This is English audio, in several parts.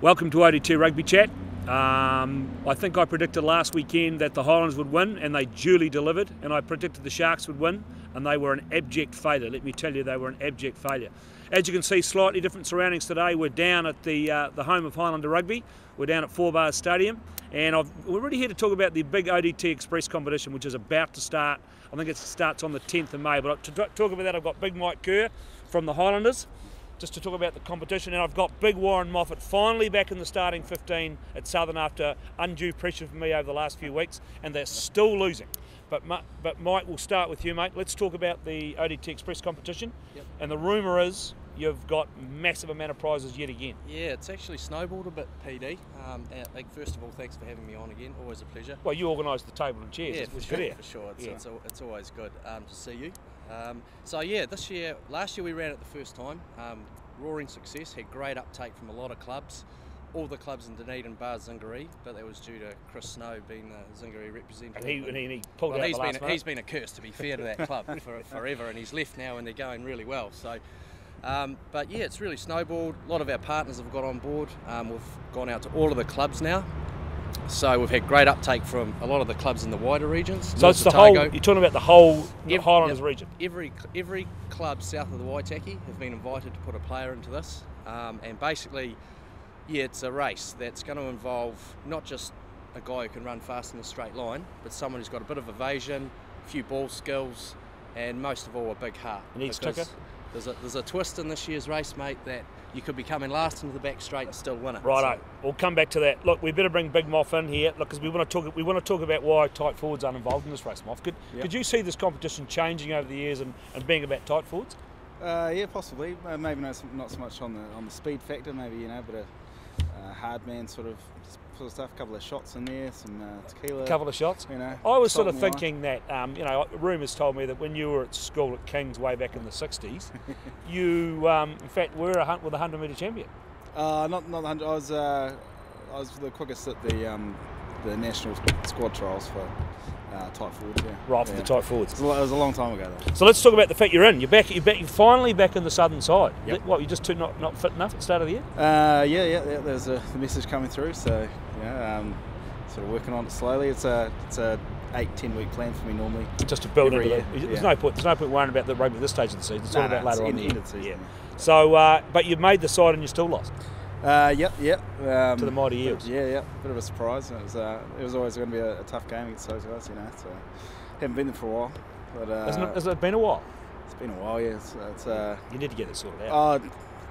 Welcome to ODT Rugby Chat. I think I predicted last weekend that the Highlanders would win, and they duly delivered, and I predicted the Sharks would win, and they were an abject failure. Let me tell you, they were an abject failure. As you can see, slightly different surroundings today. We're down at the home of Highlander Rugby. We're down at 4 Bars Stadium, and we're really here to talk about the big ODT Express Competition, which is about to start. I think it starts on the 10th of May, but to talk about that, I've got big Mike Kerr from the Highlanders, just to talk about the competition, and I've got big Warren Moffat finally back in the starting 15 at Southern after undue pressure from me over the last few weeks, and they're still losing. But Mike, we'll start with you, mate. Let's talk about the ODT Express competition. Yep. And the rumour is you've got massive amount of prizes yet again. Yeah, it's actually snowballed a bit, PD. First of all, thanks for having me on again. Always a pleasure. Well, you organised the table and chairs. Yeah, It's for good sure. Yeah. It's always good to see you. Last year we ran it the first time. Roaring success, had great uptake from a lot of clubs. All the clubs in Dunedin bar Zingaree, but that was due to Chris Snow being the Zingaree representative. And he pulled out the last minute. He's been a curse, to be fair to that club, for forever, and he's left now and they're going really well. So, but yeah, it's really snowballed. A lot of our partners have got on board. We've gone out to all of the clubs now. So we've had great uptake from a lot of the clubs in the wider regions. So it's the whole, you're talking about the whole Highlanders region? Every club south of the Waitaki have been invited to put a player into this. And basically, yeah, it's a race that's going to involve not just a guy who can run fast in a straight line, but someone who's got a bit of evasion, a few ball skills, and most of all, a big heart. And he's ticker? There's a twist in this year's race, mate, that you could be coming last into the back straight and still win it. Righto, So, we'll come back to that. Look, we better bring Big Moff in here, because we want to talk about why tight forwards aren't involved in this race. Moff, could you see this competition changing over the years and being about tight forwards? Yeah, possibly. Maybe not so much on the speed factor. Maybe a bit of hard man sort of stuff. A couple of shots in there, some tequila. A couple of shots. I was sort of thinking that rumours told me that when you were at school at King's way back in the '60s, you in fact were a 100-metre champion. Not the 100. I was the quickest at the national squad trials for tight forwards. Yeah. Right, for the tight forwards. It was a long time ago though. So let's talk about the fact you're in. You're finally back in the southern side. Yep. What, you're just not fit enough at the start of the year? Yeah. There's the message coming through. So sort of working on it slowly. It's a 8-10 week plan for me normally. Just to build into year. There's no point worrying about the rugby at this stage of the season. It's all about later on in the year. Season, yeah. So, but you've made the side and you still lost. Yep. To the mighty Eels. Yeah. Bit of a surprise. It was always going to be a tough game against those guys, So haven't been there for a while. But Has it been a while? It's been a while, yeah. It's you need to get it sorted out.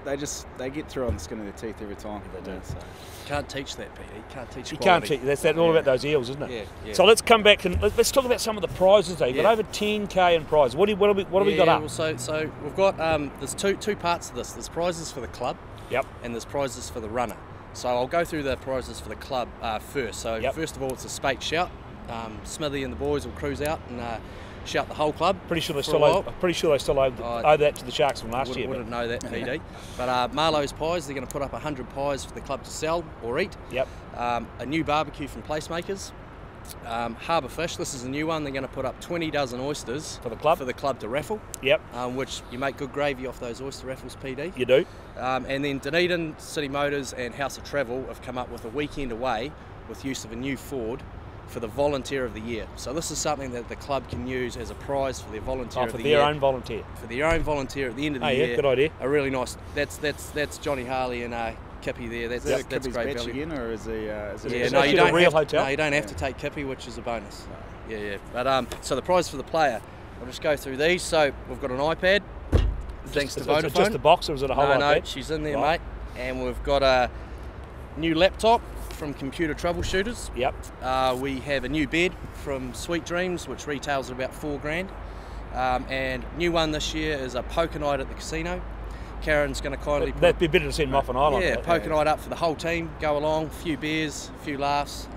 They get through on the skin of their teeth every time. They do. So. can't teach that, Pete. Can't teach You quality. can't teach. That's all about those Eels, isn't it? Yeah. So let's come back and let's talk about some of the prizes. You've got over 10k in prizes. What have we got up? Well, so we've got there's two parts of this. There's prizes for the club. Yep. And there's prizes for the runner. So I'll go through the prizes for the club first. So first of all, it's a spate shout. Smithy and the boys will cruise out and shout the whole club. Pretty sure they still owe that to the Sharks from last year. Wouldn't know that, PD. But Marlowe's Pies, they're going to put up 100 pies for the club to sell or eat. Yep. A new barbecue from Placemakers. Harbour Fish, this is a new one. They're going to put up 20 dozen oysters for the club to raffle. Yep. Which you make good gravy off those oyster raffles, PD. You do. And then Dunedin, City Motors and House of Travel have come up with a weekend away with use of a new Ford for the Volunteer of the Year. So this is something that the club can use as a prize for their Volunteer of the Year. For their own volunteer. For their own volunteer at the end of the year. Yeah, good idea. A really nice. That's Johnny Harley and Kippy there. That's great value. Again, or is he? You don't real have hotel. No, you don't have to take Kippy, which is a bonus. No. Yeah. But so the prize for the player. I'll just go through these. So we've got an iPad. Thanks to Vodafone. Just a box, or is it a whole iPad? No, she's in there, mate. And we've got a new laptop from Computer Troubleshooters. Yep. We have a new bed from Sweet Dreams, which retails at about $4,000. And new one this year is a poker night at the casino. Karen's going to kindly that'd be better to send Moff and Island. Yeah, poker night up for the whole team. Go along, a few beers, a few laughs,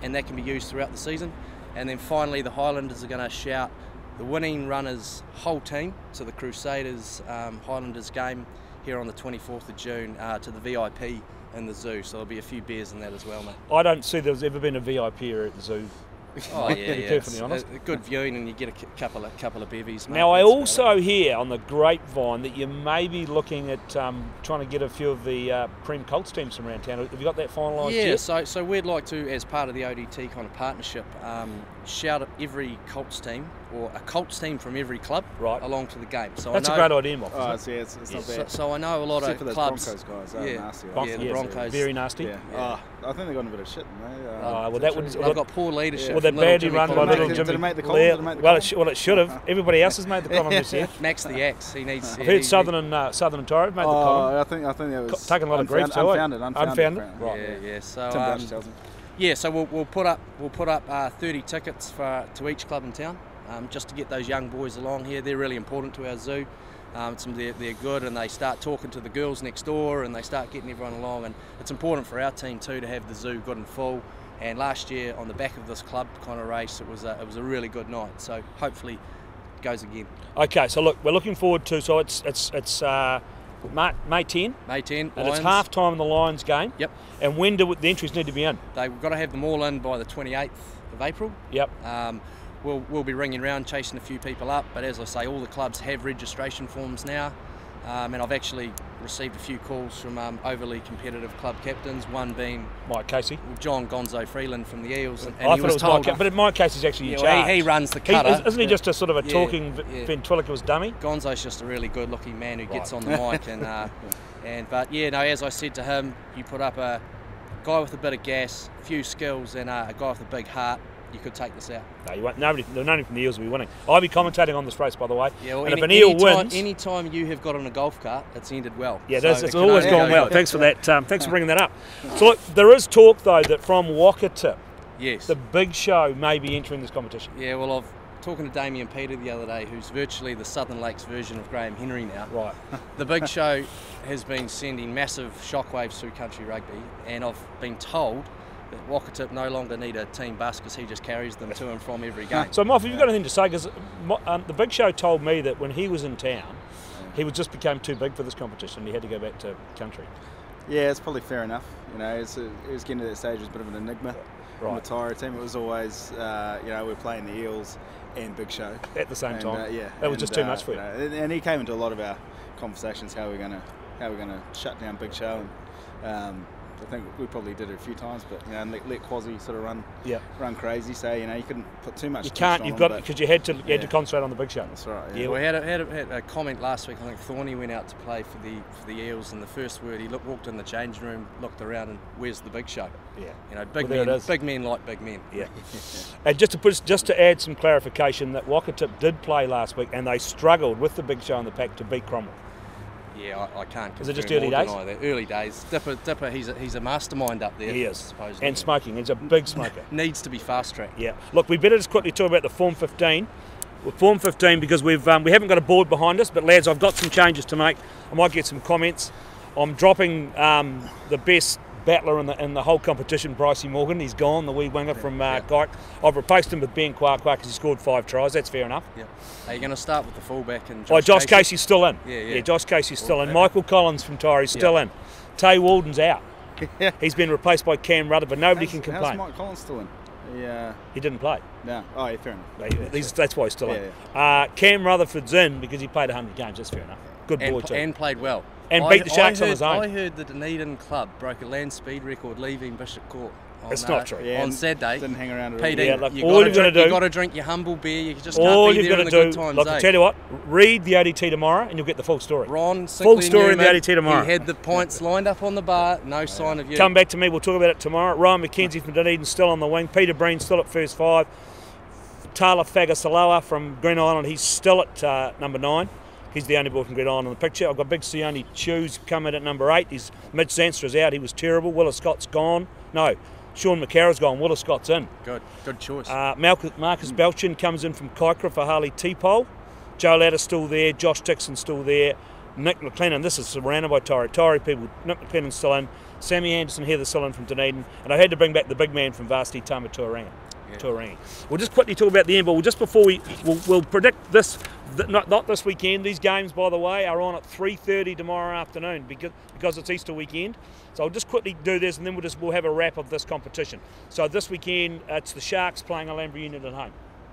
and that can be used throughout the season. And then finally, the Highlanders are going to shout the winning runners' whole team to the Crusaders Highlanders game here on the 24th of June to the VIP in the zoo. So there'll be a few beers in that as well, mate. I don't see there's ever been a VIP here at the zoo Oh yeah, to be yeah. perfectly honest. Good viewing, and you get a couple of bevies. Mate. Now, I That's also hear on the grapevine that you may be looking at trying to get a few of the Prem Colts teams from around town. Have you got that finalised yeah, yet? so we'd like to, as part of the ODT kind of partnership, shout at every Colts team or a Colts team from every club along to the game. So That's I know, a great idea, Moff. Oh, it's not bad. So I know a lot Except for of those clubs. Broncos guys, they're nasty. Yeah, the Broncos. Very nasty. Yeah. Yeah. Oh, I think they got in a bit of shit, didn't they? Well, that would. They've got poor leadership. Well, they're from little badly Jimmy run by Collins. little Did Jimmy. it make the column? Did it make the column? Well, it should have. Everybody else has made the column this year. Max the Axe. He needs. I've heard Southern and Tyree have made the column. I think that was Taking a lot of grief too. Unfounded. Right. Yeah. So Tim Dash tells me. yeah, so we'll put up 30 tickets to each club in town, just to get those young boys along here. They're really important to our zoo. They're good, and they start talking to the girls next door, and they start getting everyone along. And it's important for our team too to have the zoo good and full. And last year, on the back of this club kind of race, it was a really good night. So hopefully, it goes again. Okay, so look, we're looking forward to. So it's May 10. May 10. And Lions. it's half time in the Lions game. Yep. And when do the entries need to be in? They've got to have them all in by the 28th of April. Yep. We'll be ringing around, chasing a few people up, but as I say, all the clubs have registration forms now, and I've actually received a few calls from overly competitive club captains, one being Mike Casey. John Gonzo Freeland from the Eels, and I he thought was it was told... Mike, but Mike Casey's actually in Yeah, charge. he runs the cutter. Isn't he just a sort of a talking ventriloquist dummy? Gonzo's just a really good-looking man who gets on the mic, but yeah, no, as I said to him, you put up a guy with a bit of gas, a few skills, and a guy with a big heart, you could take this out. No, you won't. Nobody from the Eels will be winning. I'll be commentating on this race, by the way. Yeah, well, and if an Eel wins... Anytime you have got on a golf cart, it's ended well. Yeah, so it's always gone well. Thanks for that. Thanks for bringing that up. So look, there is talk, though, that from Waitaki, yes, the Big Show may be entering this competition. Yeah, well, I've talking to Damien Peter the other day, who's virtually the Southern Lakes version of Graham Henry now. Right. The Big Show has been sending massive shockwaves through country rugby, and I've been told that Waitaki no longer need a team bus because he just carries them to and from every game. So, Moff, have you got anything to say? Because the Big Show told me that when he was in town, he just became too big for this competition. He had to go back to country. Yeah, it's probably fair enough. You know, it was getting to that stage. It was a bit of an enigma. Right. The Tyree team, it was always, we're playing the Eels and Big Show at the same time. That was just too much for you. And he came into a lot of our conversations how we're going to shut down Big Show. And I think we probably did it a few times, but and let Quasi sort of run crazy. So you couldn't put too much. You can't. You've got because you had to concentrate on the Big Show. That's right. Yeah, we had a comment last week. I think Thorny went out to play for the Eels, and the first word he walked in the changing room, looked around, and where's the Big Show? Yeah. Big men like big men. Yeah. And just to add some clarification, that Waitaki did play last week, and they struggled with the Big Show in the pack to beat Cromwell. Yeah, I can't. Is it just early days? Early days. Dipper, he's a mastermind up there. He is. Supposedly. And smoking. He's a big smoker. Needs to be fast tracked. Yeah. Look, we better just quickly talk about the Form 15. Form 15 because we haven't got a board behind us, but lads, I've got some changes to make. I might get some comments. I'm dropping the best battler in the whole competition, Brycey Morgan. He's gone, the wee winger from Guyk. I've replaced him with Ben Quark because he scored 5 tries. That's fair enough. Yeah. Are you going to start with the fullback and Josh Casey's still in. Yeah, Josh Casey's still in. Michael Collins from Tyree's still in. Tay Walden's out. He's been replaced by Cam Rutherford. Nobody can complain. How's Mike Collins still in? He didn't play. No. Oh, yeah, fair enough. That's why he's still in. Cam Rutherford's in because he played 100 games. That's fair enough. Good boy too. And played well. And beat the Sharks on his own. I heard the Dunedin club broke a land speed record leaving Bishop Court. It's not true. On Saturday. Didn't hang around at all. PD, you got to drink your humble beer. You just can't be there in the good times. Look, I tell you what, read the ODT tomorrow and you'll get the full story. Ron, full story in the ODT tomorrow. He had the points lined up on the bar. No sign of you. Come back to me. We'll talk about it tomorrow. Ryan McKenzie from Dunedin still on the wing. Peter Breen still at first 5. Tala Fagasaloa from Green Island. He's still at number 9. He's the only boy from Green Island in the picture. I've got Big Sione Chews coming at number 8. Mitch Zanstra's out. He was terrible. Willis Scott's gone. No, Sean McCarra's gone. Willis Scott's in. Good choice. Marcus Belchin comes in from Kaikra for Harley T-Pole. Joe Ladder's still there. Josh Dixon's still there. Nick McLennan. This is surrounded by Tyree people. Nick McLennan's still in. Sammy Anderson, Heather still in from Dunedin. And I had to bring back the big man from Varsity, Tama Tuarangi. We'll just quickly talk about the end, but just before we'll predict this Not this weekend. These games, by the way, are on at 3:30 tomorrow afternoon because it's Easter weekend. So I'll just quickly do this, and then we'll have a wrap of this competition. So this weekend, it's the Sharks playing Alhambra Union at home.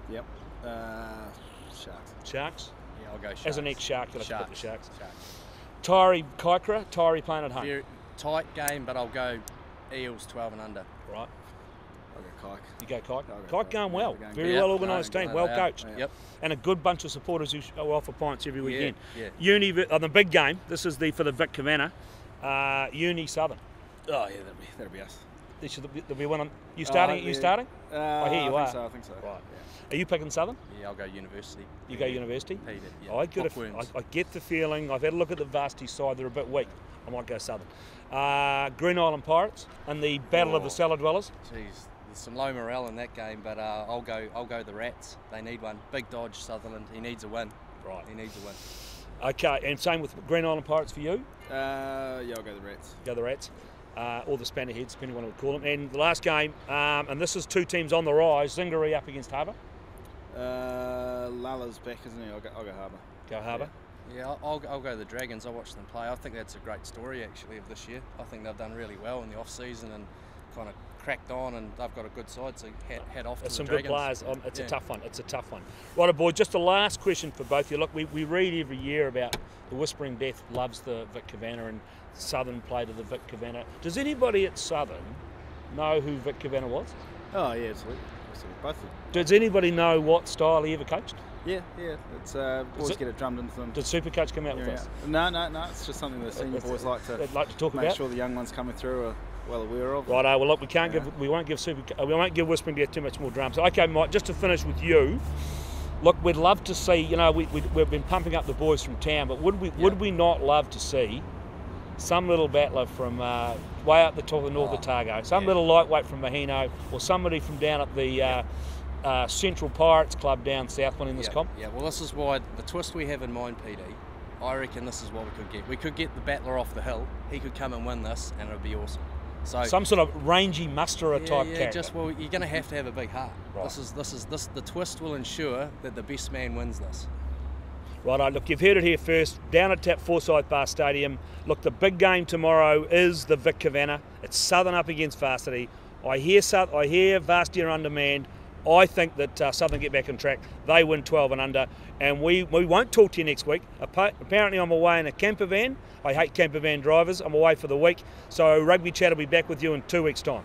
Yep. Sharks. Sharks? Yeah, I'll go Sharks. As an ex-Shark, you'll have to put the Sharks. Sharks. Tyree playing at home. Very tight game, but I'll go Eels 12 and under. Right. I'll go Kike. You go Kike? Go Kike going well. Very Yep. well organised team, well coached. Yep. And a good bunch of supporters who offer points every weekend. Yeah. Uni, the big game, this is for the Vic Kavanagh, Uni Southern. Oh yeah, that'll be us. There'll be one on. You starting? You starting? I hear you are. I think so. Right. Are you picking Southern? Yeah, I'll go University. You go University? Peter, yeah. I get the feeling, I've had a look at the Varsity side, they're a bit weak. I might go Southern. Green Island Pirates and the Battle of the Cellar Dwellers. Jeez, there's some low morale in that game, but I'll go the Rats. They need one. Big Dodge, Sutherland. He needs a win. Right. He needs a win. Okay, and same with Green Island Pirates for you? Yeah, I'll go the Rats. Go the Rats. Or the Spannerheads, depending on what we call them. And the last game, and this is two teams on the rise, Zingaree up against Harbour. Lala's back, isn't he? I'll go Harbour. Go Harbour. Yeah, I'll go the Dragons. I'll watch them play. I think that's a great story actually of this year. I think they've done really well in the off season and kind of cracked on, and they've got a good side. So head off to the some Dragons. Good players. It's a tough one. It's a tough one. Right, boy. Just a last question for both of you. Look, we read every year about the Whispering Death loves the Vic Kavanagh and Southern play to the Vic Kavanagh. Does anybody at Southern know who Vic Kavanagh was? Oh yeah, absolutely. Both of them. Does anybody know what style he ever coached? Yeah. It's boys get it drummed into them. Did Supercoach come out with this? No. It's just something the senior boys like to talk make about. sure the young ones coming through are well aware of. Right. Well, look, we won't give Whispering Death too much more drama. So, okay, Mike, just to finish with you. Look, we'd love to see. You know, we've been pumping up the boys from town, but would we not love to see some little battler from way up the top of the North Otago, some little lightweight from Mahino, or somebody from down at the Central Pirates Club down south winning this comp? Yeah, well, this is why the twist we have in mind, PD, I reckon this is what we could get. We could get the battler off the hill. He could come and win this, and it would be awesome. So some sort of rangy musterer type character. You're going to have a big heart. Right. The twist will ensure that the best man wins this. Righto, look, you've heard it here first, down at Forsyth Bar Stadium. Look, the big game tomorrow is the Vic Kavanagh. It's Southern up against Varsity. I hear Varsity are undermanned. I think that Southern get back on track. They win 12 and under. And we won't talk to you next week. Apparently I'm away in a camper van. I hate camper van drivers. I'm away for the week. So Rugby Chat will be back with you in 2 weeks' time.